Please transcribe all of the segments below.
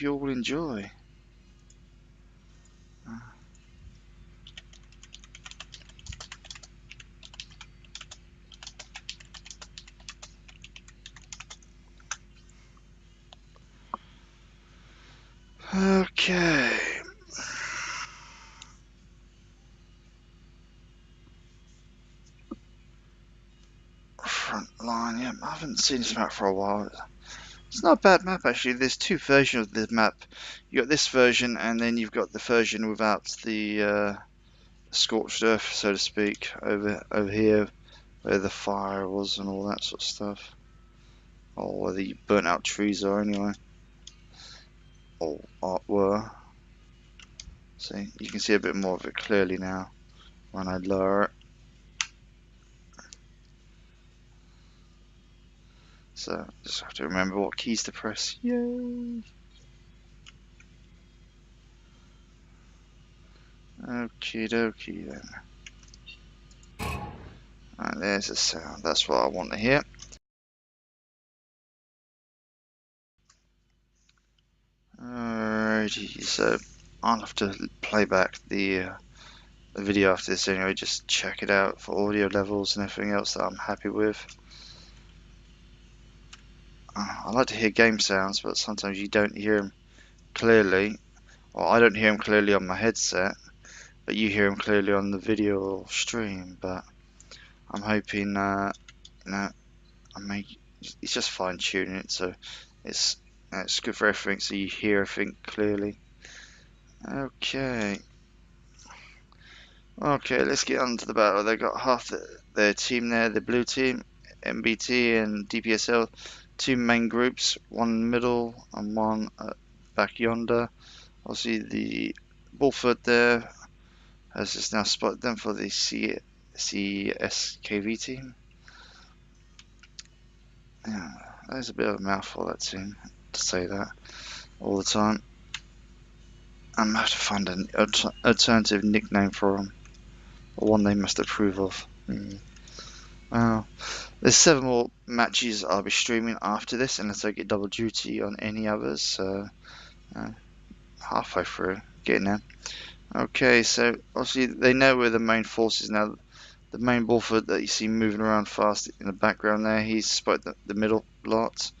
you all enjoy. Okay. Front line, yeah, I haven't seen this map for a while. It's not a bad map actually. There's two versions of this map. You got this version, and then you've got the version without the scorched earth, so to speak, over here where the fire was and all that sort of stuff. Or where the burnt out trees are anyway. Or were. See, you can see a bit more of it clearly now when I lower it. So just have to remember what keys to press. Yay! Okie dokie then. And there's the sound. That's what I want to hear. Alrighty, so I'll have to play back the video after this anyway, just check it out for audio levels and everything else that I'm happy with. I like to hear game sounds, but sometimes you don't hear them clearly. Well, I don't hear them clearly on my headset, but you hear them clearly on the video stream. But I'm hoping, I mean, it's just fine tuning it, so it's good for everything, so you hear everything clearly. Okay. Okay, let's get on to the battle. They got half their team there, the blue team, MI3T and DPSL, two main groups, one in the middle and one back yonder. Obviously, the Bullfoot there has just now spotted them for the CZSKV team. Yeah, that's a bit of a mouthful, that team, to say that all the time. I'm going to have to find an alternative nickname for them, or one they must approve of. Well, there's 7 more matches I'll be streaming after this, unless I get double duty on any others. So halfway through, getting there. Okay, so obviously they know where the main force is now. The main Bullford that you see moving around fast in the background there, he's spotted the middle lot.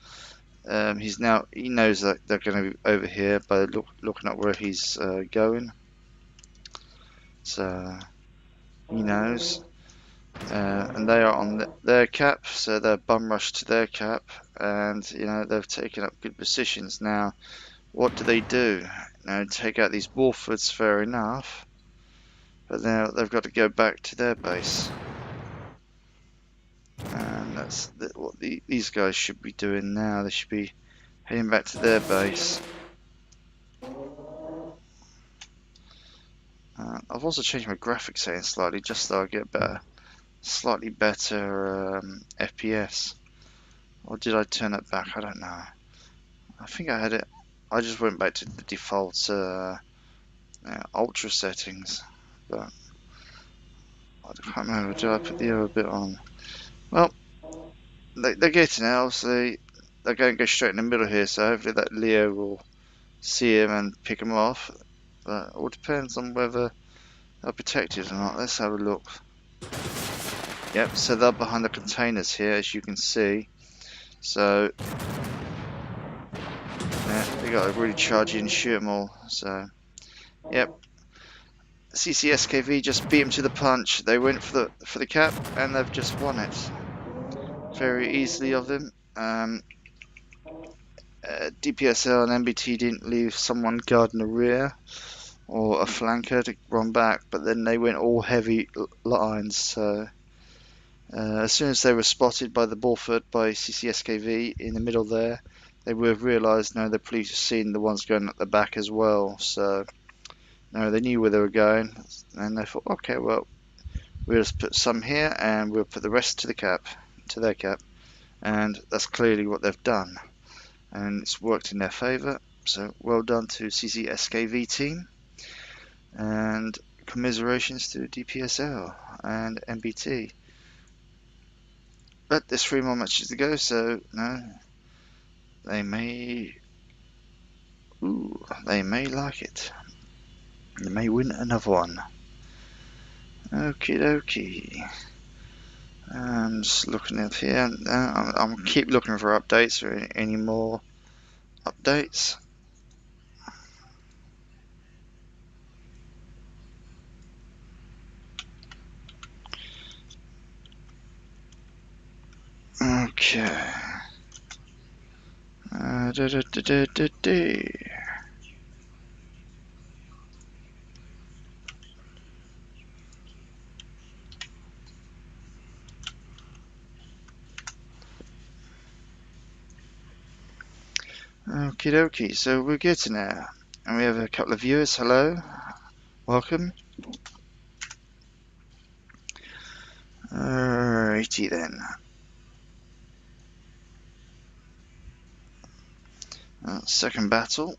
He knows that they're going to be over here by looking at where he's going. So he knows. And they are on their cap, so they're bum rushed to their cap, and they've taken up good positions. Now, what do? Take out these Wolfords, fair enough, but now they've got to go back to their base, and that's what these guys should be doing now. They should be heading back to their base. I've also changed my graphics settings slightly, just so I get slightly better FPS. Or did I turn it back? I don't know. I think I had it. I just went back to the default ultra settings, but I can't remember. Did I put the other bit on? Well, they're getting it. Obviously, they're going to go straight in the middle here, so hopefully that Leo will see him and pick him off. But it all depends on whether they're protected or not. Let's have a look. Yep, so they're behind the containers here, as you can see. So yeah, they got to really charge in and shoot them all. So yep. CZSKV just beat them to the punch. They went for the cap, and they've just won it very easily of them. DPSL and MI3T didn't leave someone guarding the rear or a flanker to run back, but then they went all heavy lines. So as soon as they were spotted by the Bullfoot by CZSKV in the middle there, they would have realised no, the police have seen the ones going at the back as well. So no, they knew where they were going, and they thought, okay, well, we'll just put some here, and we'll put the rest to their cap, and that's clearly what they've done, and it's worked in their favour. So well done to CZSKV team, and commiserations to DPSL and MI3T. But there's 3 more matches to go, so no, they may Ooh, they may like it. They may win another one. Okie dokie. I'm just looking up here. I'm keep looking for updates or any more updates. Okay. Da, da, da, da, da, da. Okie dokie, so we're getting there. And we have a couple of viewers. Hello. Welcome. Alrighty then. Second battle.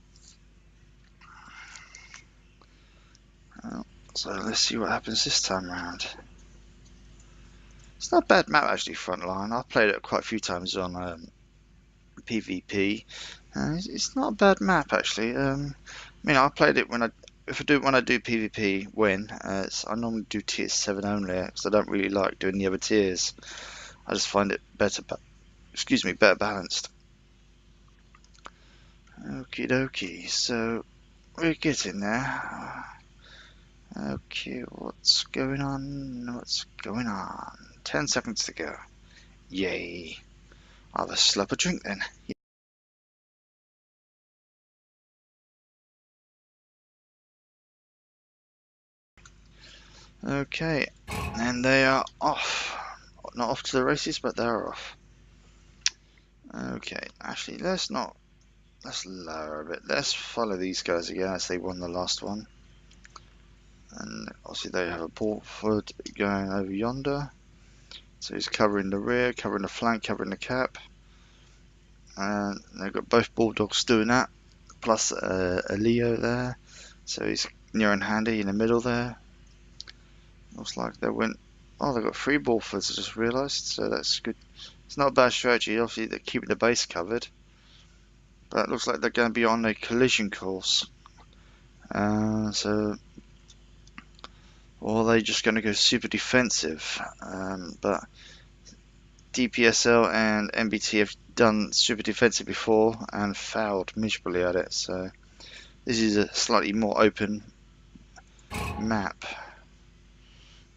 So let's see what happens this time round. It's not a bad map actually, Frontline. I've played it quite a few times on PvP. It's not a bad map actually. I mean, I played it when I do PvP. I normally do tier 7 only because I don't really like doing the other tiers. I just find it better. Better balanced. Okie dokie. So we're getting there. Okay, what's going on? What's going on? 10 seconds to go. Yay. I'll have a slurp of drink then. Okay, and they are off. Not off to the races, but they're off. Okay, actually, let's lower a bit. Let's follow these guys again as they won the last one. And obviously they have a Bulford going over yonder. So he's covering the rear, covering the flank, covering the cap. And they've got both Bulldogs doing that. Plus a Leo there. So he's near and handy in the middle there. Looks like they went. Oh, they've got 3 Bulfords, I just realised. So that's good. It's not a bad strategy. Obviously, they're keeping the base covered. But it looks like they're going to be on a collision course. Or are they just going to go super defensive? But DPSL and MI3T have done super defensive before and failed miserably at it. So this is a slightly more open map.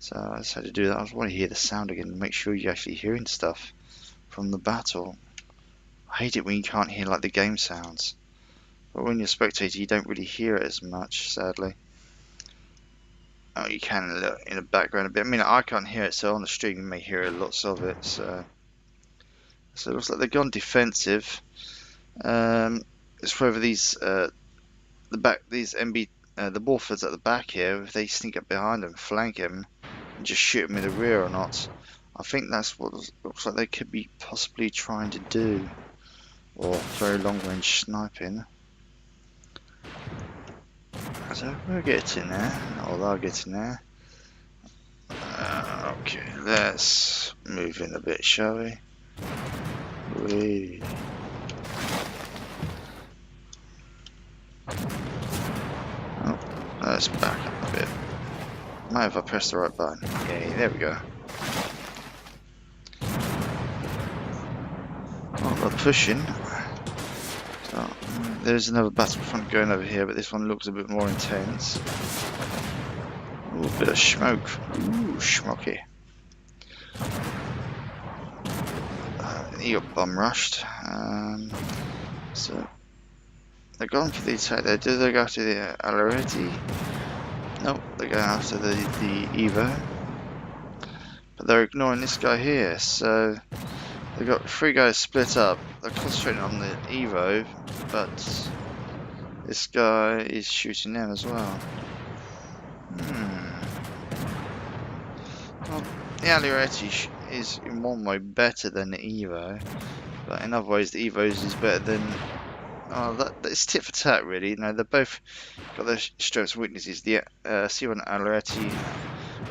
So I just had to do that. I just want to hear the sound again and make sure you're actually hearing stuff from the battle. I hate it when you can't hear like the game sounds. But when you're a spectator, you don't really hear it as much, sadly. Oh, you can in the background a bit. I mean, I can't hear it, so on the stream you may hear lots of it. So it looks like they've gone defensive. It's whether these the Bulfords at the back here, if they sneak up behind them, flank him, and just shoot him in the rear or not. I think that's what it looks like they could be possibly trying to do, or very long-range sniping. So we're getting there, or they're getting there. Okay, let's move in a bit, shall we? Whee. Oh, let's back up a bit. Might have I pressed the right button. Okay, there we go. Oh, we're pushing. So, there's another battlefront going over here, but this one looks a bit more intense. Ooh, a bit of smoke. Ooh, schmocky. He got bum rushed. So they're going for the attack there. Do they go after the MI3T? Nope, they're going after the Evo. But they're ignoring this guy here, so they've got 3 guys split up. They're concentrating on the Evo, but this guy is shooting them as well. Well, the MI3T is in one way better than the Evo, but in other ways the Evo's is better than. It's tit for tat really. You know, they're both got their strengths and weaknesses. The C1 MI3T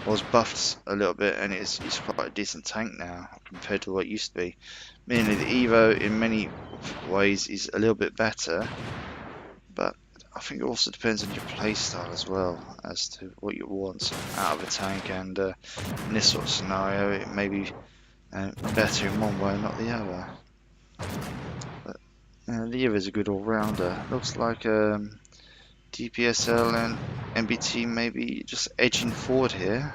was buffed a little bit, and it's quite a decent tank now compared to what it used to be. Meaning the Evo in many ways is a little bit better, but I think it also depends on your playstyle as well as to what you want out of a tank, and in this sort of scenario it may be better in one way, not the other. But the other is a good all-rounder. Looks like DPSL and MI3T maybe just edging forward here.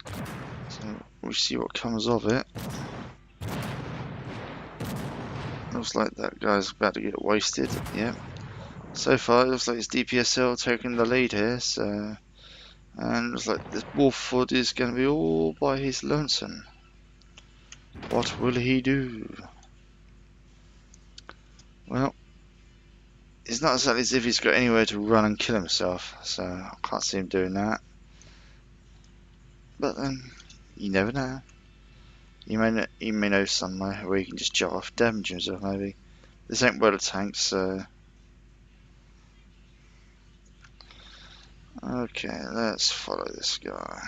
So we'll see what comes of it. Looks like that guy's about to get wasted. Yeah. So far, it looks like it's DPSL taking the lead here. So, and it looks like this Wolford is going to be all by his lonesome. What will he do? Well, it's not exactly as if he's got anywhere to run and kill himself. So I can't see him doing that. But then, you never know. You may know somewhere where you can just jump off, damage himself maybe. This ain't World of Tanks, so. Okay, let's follow this guy.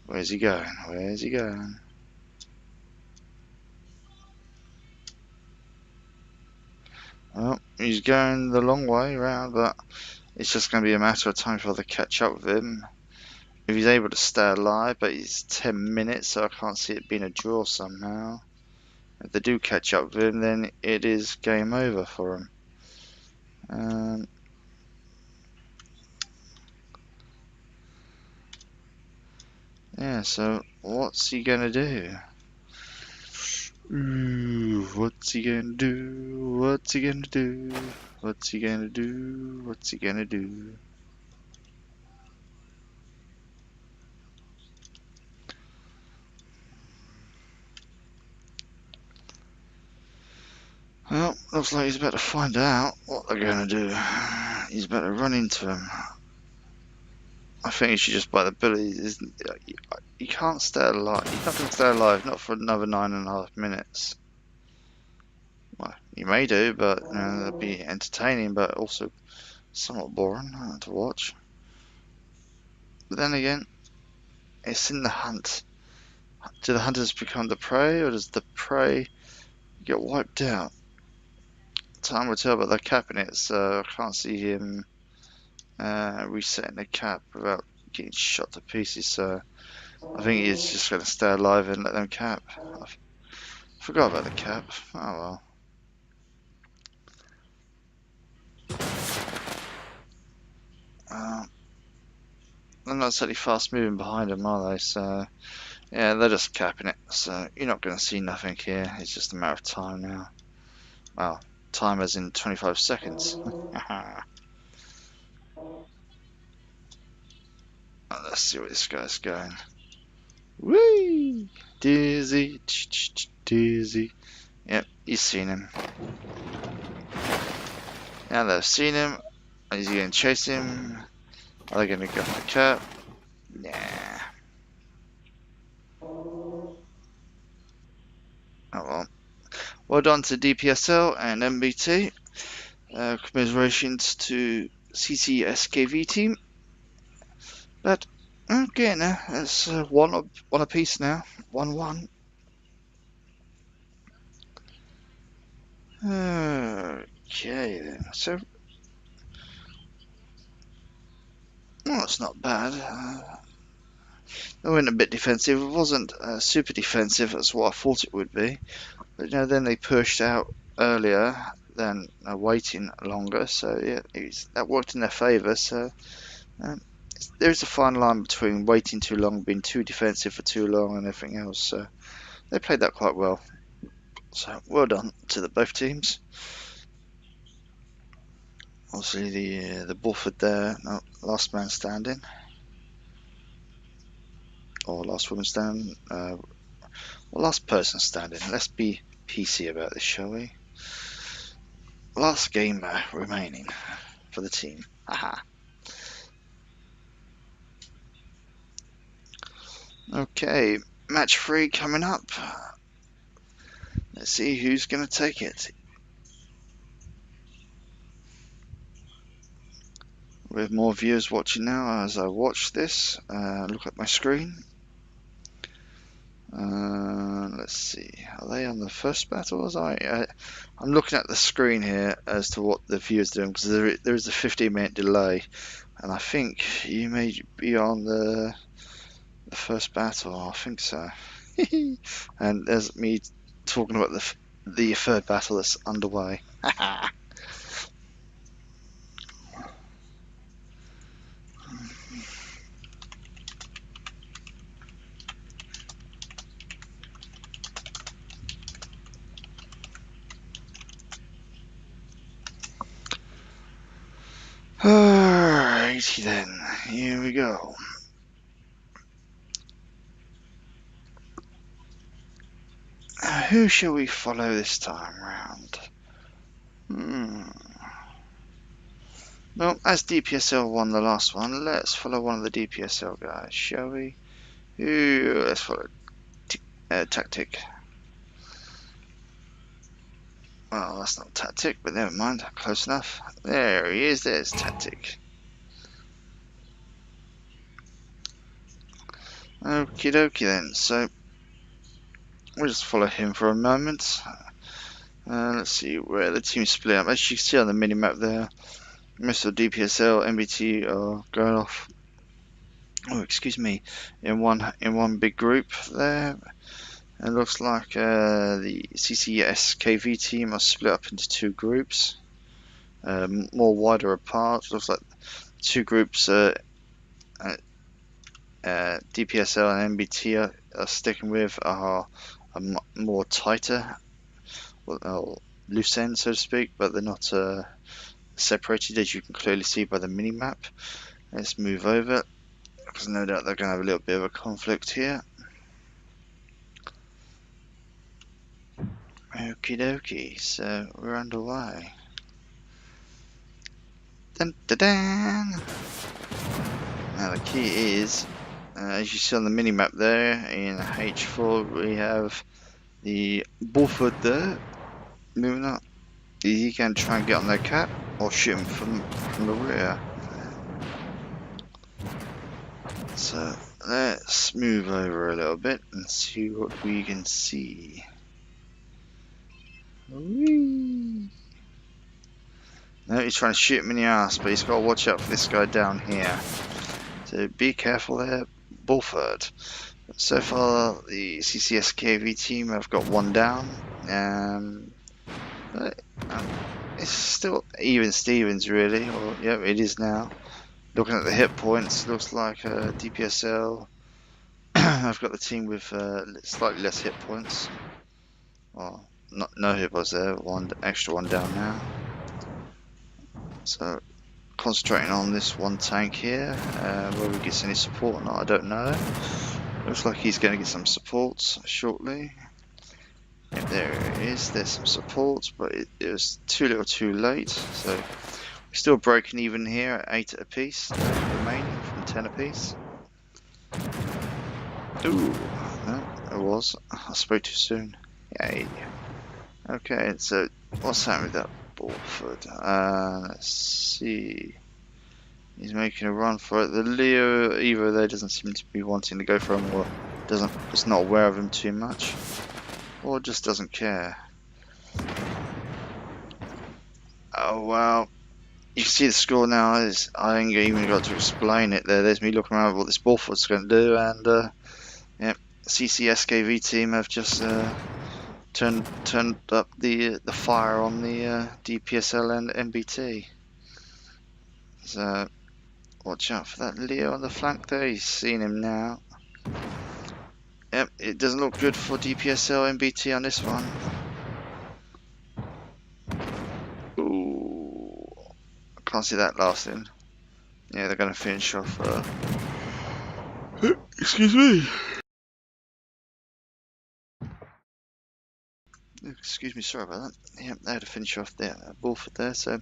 Where's he going? Where's he going? Well, he's going the long way around, but it's just going to be a matter of time before they catch up with him. If he's able to stay alive, but it's 10 minutes, so I can't see it being a draw somehow. If they do catch up with him, then it is game over for him. Yeah, so what's he gonna do? Ooh, what's he gonna do? What's he gonna do? What's he gonna do? What's he gonna do? Well, looks like he's about to find out what they're gonna do. He's about to run into him. I think he should just bite the bullet. You can't stay alive. You're not gonna stay alive, not for another 9.5 minutes. Well, you may do, but that'd be entertaining, but also somewhat boring to watch. But then again, it's in the hunt. Do the hunters become the prey, or does the prey get wiped out? Time will tell, but they're capping it, so I can't see him resetting the cap without getting shot to pieces. So I think he's just going to stay alive and let them cap. I forgot about the cap. Oh well. They're not certainly fast moving behind him, are they? So yeah, they're just capping it. So you're not going to see nothing here. It's just a matter of time now. Well, time as in 25 seconds. Let's see where this guy's going. Whee! Dizzy, dizzy. Yep, you've seen him. Now they've seen him. Is he going to chase him? Are they going to go for the cap? Nah. Oh well. Well done to DPSL and MI3T. Commiserations to CZSKV team. But okay, now it's one apiece now. 1-1. Okay then. So, well, it's not bad. They went a bit defensive. It wasn't super defensive as what I thought it would be. But then they pushed out earlier than waiting longer. So yeah, that worked in their favour. So um, there's a fine line between waiting too long, being too defensive for too long, and everything else. So they played that quite well. So well done to both teams. Obviously the Bullford there, no, last man standing, or last woman standing, well, last person standing. Let's be PC about this, shall we? Last gamer remaining for the team. Haha. Okay, match 3 coming up. Let's see who's going to take it. With more viewers watching now as I watch this, look at my screen. Let's see. Are they on the first battle? I'm looking at the screen here as to what the viewer's doing because there is a 15-minute delay, and I think you may be on the first battle. I think so. And there's me talking about the third battle that's underway. Alrighty then, here we go. Who shall we follow this time round? Well, as DPSL won the last one, let's follow one of the DPSL guys, shall we? Let's follow Tactic. Well, that's not Tactic, but never mind, close enough. There he is, there's Tactic. Okie dokie then, so we'll just follow him for a moment. Let's see where the team split up. As you can see on the mini-map there, most of the DPSL, MI3T are going off. Oh, excuse me, in one big group there. It looks like the CZSKV team are split up into two groups, more wider apart. It looks like two groups, DPSL and MBT are sticking with are more tighter, loose end so to speak, but they're not separated, as you can clearly see by the mini map. Let's move over because no doubt they're going to have a little bit of a conflict here. Okie dokie, so we're underway. Dun, dun, dun. Now the key is, as you see on the mini map there, in H4 we have the Bullford there, moving up. You can try and get on their cap or shoot them from the rear. So let's move over a little bit and see what we can see. Whee! No, he's trying to shoot him in the ass, but he's got to watch out for this guy down here. So be careful there, Bullford. So far, the CZSKV team have got one down. It's still even Stevens, really. Or yeah, it is now. Looking at the hit points, looks like DPSL. I've got the team with slightly less hit points. Well, no hit points there. One extra one down now. So concentrating on this one tank here. Whether he gets any support or not, I don't know. Looks like he's going to get some support shortly. Yep, there it is. There's some support, but it was too little too late. So we're still breaking even here at 8 apiece remaining from 10 apiece. Ooh, no, it was. I spoke too soon. Yay. Okay, so what's happening with that Bullford? Let's see. He's making a run for it. The Leo either there doesn't seem to be wanting to go for him, or is not aware of him too much, or just doesn't care. Oh well, you can see the score now. I ain't even got to explain it there. There's me looking around at what this Bullford's going to do, and yeah, CZSKV team have just turned up the fire on the DPSL and MBT. So watch out for that Leo on the flank there. He's seen him now. Yep, it doesn't look good for DPSL MBT on this one. Ooh, I can't see that lasting. Yeah, they're going to finish off. Excuse me. Excuse me, sorry about that. Yep, they had to finish off their Bullford there. So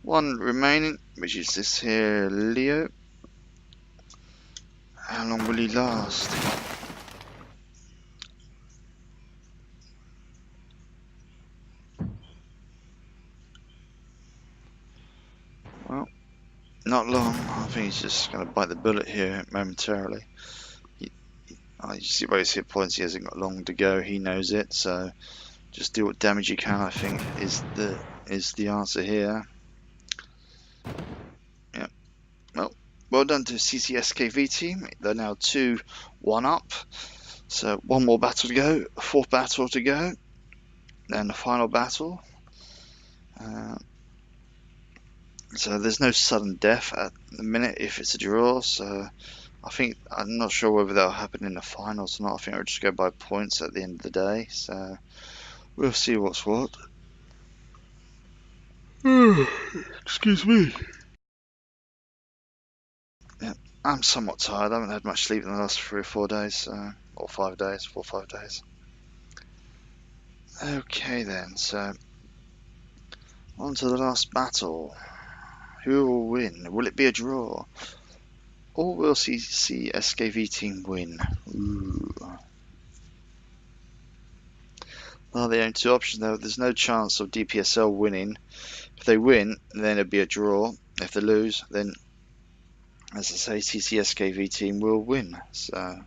one remaining, which is this here Leo. How long will he last? Well, not long. I think he's just going to bite the bullet here momentarily. You see by his hit points, he hasn't got long to go. He knows it, so just do what damage you can, I think, is the answer here. Yeah. Well done to CZSKV team. They're now 2-1 up. So one more battle to go, fourth battle to go, then the final battle. So there's no sudden death at the minute if it's a draw. So I'm not sure whether that'll happen in the finals or not. I think it'll just go by points at the end of the day. So we'll see what's what. Excuse me. Yeah, I'm somewhat tired. I haven't had much sleep in the last 3 or 4 days, or 5 days, 4 or 5 days. Okay then, so on to the last battle. Who will win? Will it be a draw? Or will CZSKV team win? Ooh. Well, the only 2 options though. There's no chance of DPSL winning. If they win, then it'll be a draw. If they lose, then, as I say, CZSKV team will win. So,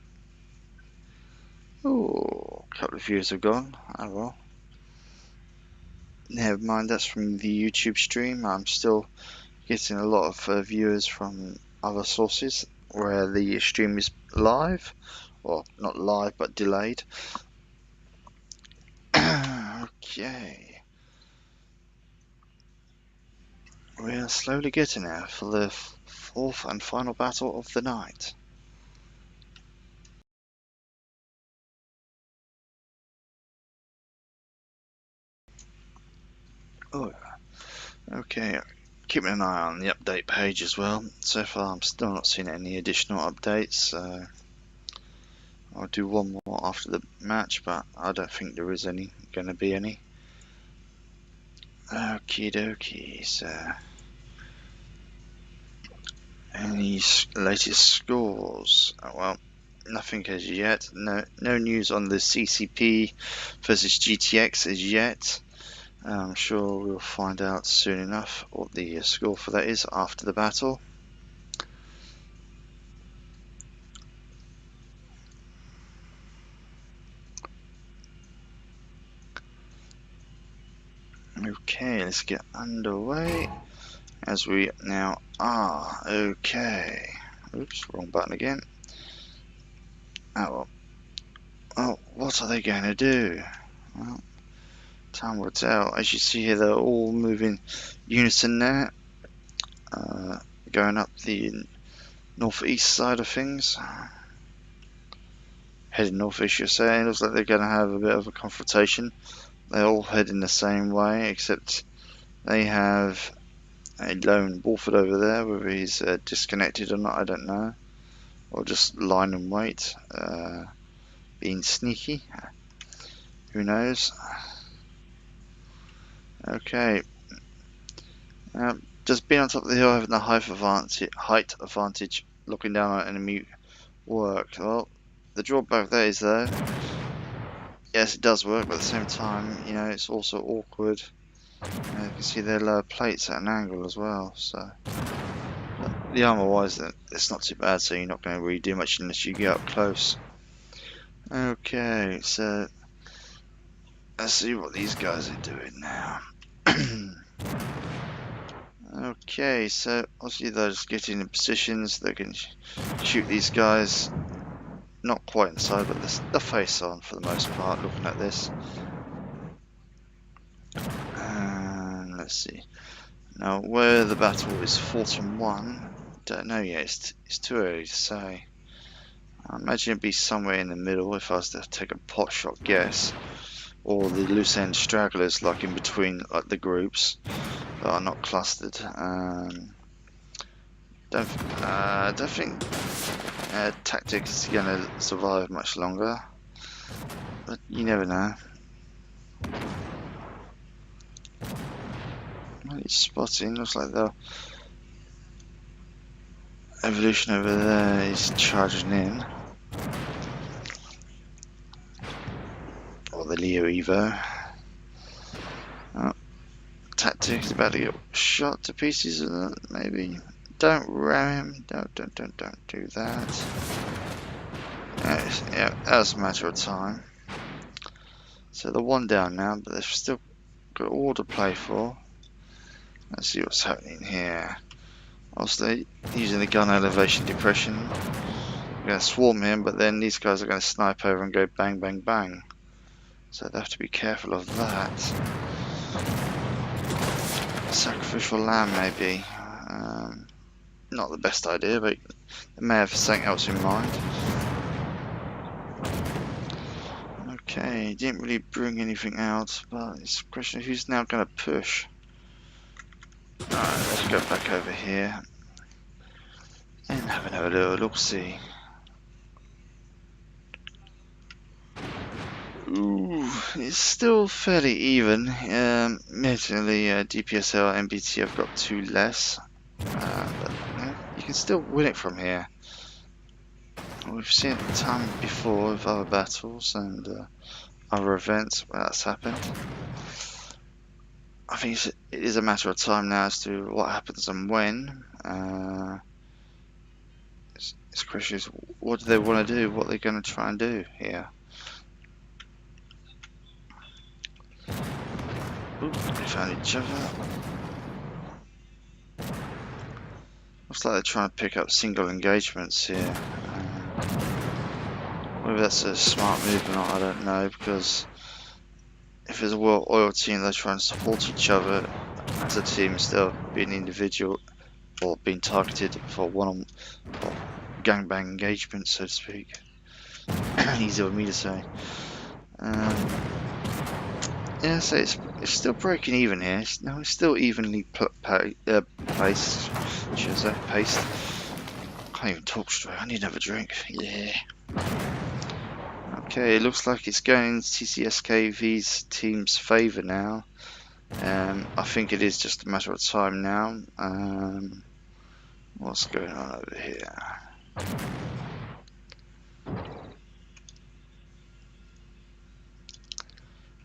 oh, a couple of viewers have gone. Oh well. Never mind, that's from the YouTube stream. I'm still getting a lot of viewers from other sources where the stream is live, or not live but delayed. Okay, we are slowly getting there for the 4th and final battle of the night. Oh, okay, keeping an eye on the update page as well. So far I'm still not seeing any additional updates, so I'll do one more after the match, but I don't think there is going to be any. Okie dokie, so any latest scores? Oh, well, nothing as yet. No news on the CCP versus GTX as yet. I'm sure we'll find out soon enough what the score for that is after the battle. Okay, let's get underway as we now are. Okay. Oops, wrong button again. Oh, well. Oh, what are they going to do? Well, time will tell. As you see here, they're all moving unison there, going up the northeast side of things. Heading northeast, you're saying. Looks like they're going to have a bit of a confrontation. They're all heading the same way, except they have a lone Wolford over there. Whether he's disconnected or not, I don't know. Or just lying in wait, being sneaky. Who knows? Okay. Just being on top of the hill, having the height advantage, looking down on enemy work. Well, the drawback there is though, yes, it does work, but at the same time, you know, it's also awkward. You can see their lower plates at an angle as well, so the armor wise, it's not too bad, so you're not going to really do much unless you get up close. Okay, so let's see what these guys are doing now. Okay, so obviously they're just getting in positions. They can shoot these guys, not quite inside, but the face on for the most part. Looking at this, and let's see now where the battle is fought and won. Don't know yet. It's too early to say. I imagine it'd be somewhere in the middle if I was to take a pot shot guess, or the loose end stragglers, like in between, like the groups that are not clustered. Don't think tactics is going to survive much longer, but you never know. Well, he's spotting. Looks like the evolution over there is charging in, or the Leo Evo. Tactics about to get shot to pieces, maybe. Don't ram him. Don't do that. Yeah, that was a matter of time. So they're one down now, but they've still got all to play for. Let's see what's happening here. Obviously, using the gun elevation depression, we're going to swarm him, but then these guys are going to snipe over and go bang, bang, bang. So they have to be careful of that. Sacrificial lamb, maybe. Not the best idea, but they may have something else in mind. Okay, didn't really bring anything out, but it's a question of who's now going to push. Alright, let's go back over here and have another little look-see. Ooh, it's still fairly even. Admittedly, DPSL and MI3T have got 2 less, but you can still win it from here. We've seen it time before with other battles and other events where that's happened. I think it is a matter of time now as to what happens and when. It's a question is, what do they want to do? What are they going to try and do here? Ooh, they found each other. Looks like they're trying to pick up single engagements here. Whether that's a smart move or not, I don't know, because if there's a World Oil team, they're trying to support each other as a team instead of being individual or being targeted for one-on gangbang engagement, so to speak. Easy for me to say. Yeah, so it's still breaking even here. It's still evenly placed, should I say, paced. Can't even talk straight. I need to have a drink. Yeah. Okay, it looks like it's going in CZSKV's team's favour now. I think it is just a matter of time now. What's going on over here?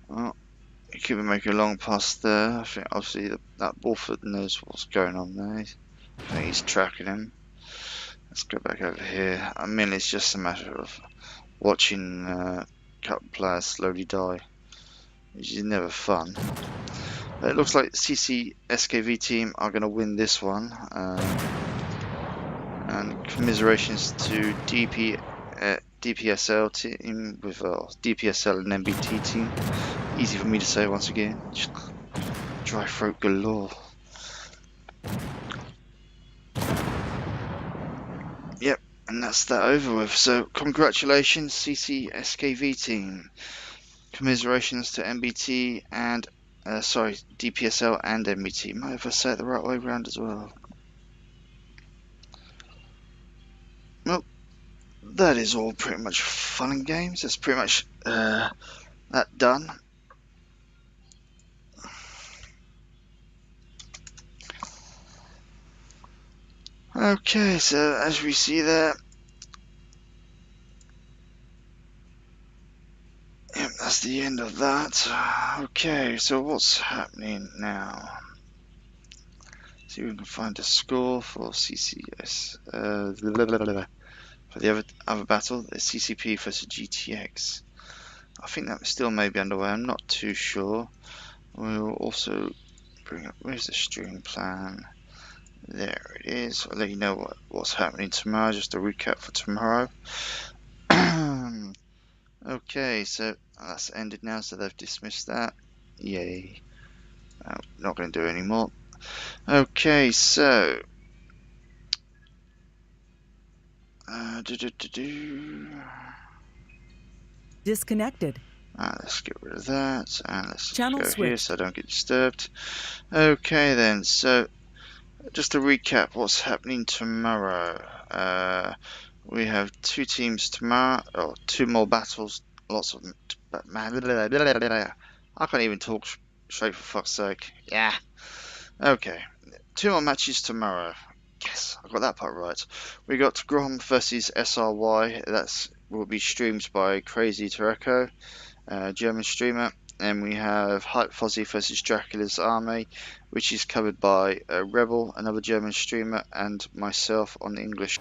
Well, he could be making a long pass there. I think obviously that Wolford knows what's going on there. I think he's tracking him. Let's go back over here. I mean, it's just a matter of watching a couple players slowly die, which is never fun. But it looks like the CZSKV team are going to win this one. And commiserations to DPSL team with DPSL and MI3T team. Easy for me to say once again. Dry throat galore. Yep, and that's that over with. So congratulations, CZSKV team. Commiserations to MI3T and DPSL and MI3T. Might have I said it the right way around as well. Well, that is all pretty much fun and games. That's pretty much that done. Okay, so as we see there, yep, that's the end of that. Okay, so what's happening now? See if we can find a score for CCS. For the other battle, the CCP versus GTX. I think that still may be underway. I'm not too sure. We'll also bring up. Where's the stream plan? There it is. I'll let you know what's happening tomorrow. Just a recap for tomorrow. Okay, so that's ended now. So they've dismissed that. Yay. Not going to do any more. Okay, so Disconnected. let's get rid of that, and let's Channel go switched. here so I don't get disturbed. Okay then, so just to recap what's happening tomorrow. We have 2 teams tomorrow, or 2 more battles, lots of them. I can't even talk straight for fuck's sake. Yeah. Okay, 2 more matches tomorrow. Yes, I got that part right. We got Grom versus SRY. Will be streamed by Crazy Toreko, German streamer. And we have Hype Fozzy versus Dracula's Army, which is covered by Rebel, another German streamer, and myself on English.